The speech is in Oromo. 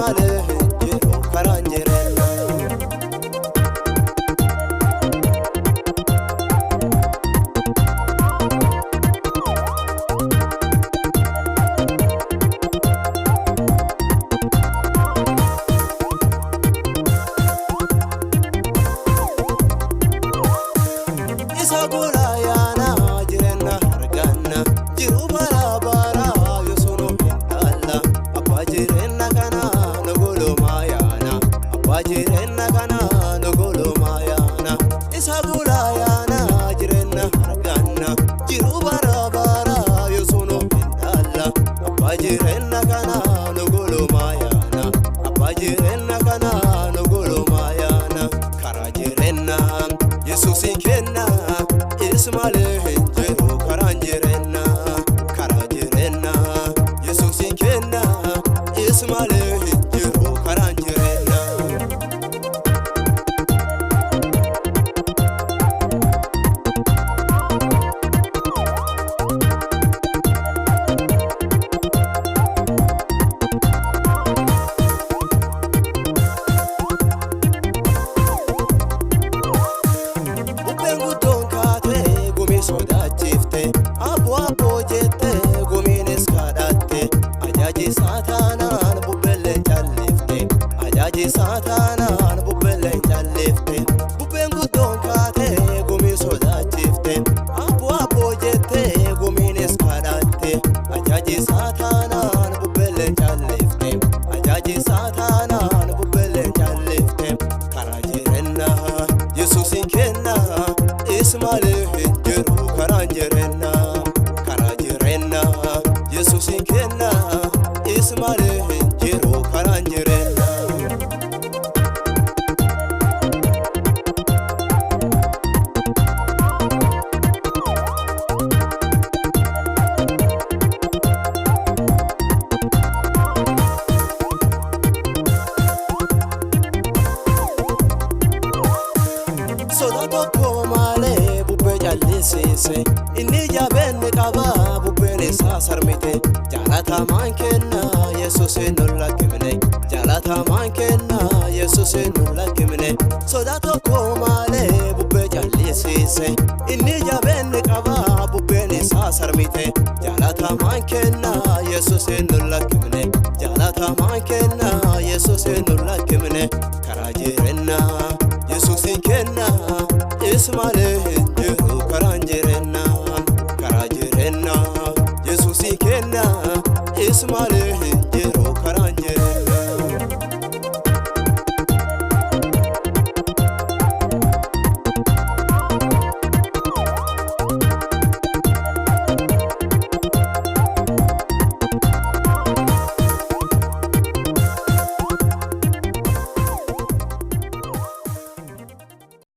malee jiru karaan jireenya. Isa gulayaana jireenya arganna jiru bara bara yoosunu hintala abbaa jireenya kana nugulumaayana abbaa jireenya kana nugulumaayana. Isa gulayaana jireenya arganna jiru bara bara yoosunu hintala abbaa jireenya kana nugulumaayana abbaa jireenya kana nugulumaayana. Karaa jireenya Yesuusin kenna ismalee hinjiru karaan jireenya. Karaa jireenya Yesuusin kenna ismalee hinjiru karaan jireenya. Bubbeen guddoon kaatee gumii sodaachifte abbo abbo jette gumiinis kadhatte ajaaji saataanaan bubbeen callifte ajaaji saataanaan bubbeen callifte. Bubbeen guddoon kaatee gumii sodaachifte abbo abbo jette gumiinis kadhatte ajaaji saataanaan bubbeen callifte ajaaji saataanaan bubbeen callifte. Karaa jireenya Yesuusin kenna ismalee hinjiru karaan jireenya. Karaa jireenya Yesuusin kenna ismalee hinjiru karaan jireenya. Sodaa tokko malee bubbee callisiise inni jabeenni qaba bubbeen isaa sarmite. Jaalatamaan kenna Yesuusin nu lakkifne jaalatamaan kenna Yesuusin nu lakkifne. Sodaa tokko malee bubbee callisiise inni jabeenni qaba bubbeen isaa sarmite. Jaalatamaan kenna Yesuusin nu lakkifne jaalatamaan kenna Yesuusin nu lakkifne. Karaa jireenya Yesuusin kenna ismalee hinjiru karaan jireenya. Karaa jireenya Yesuusin kenna ismalee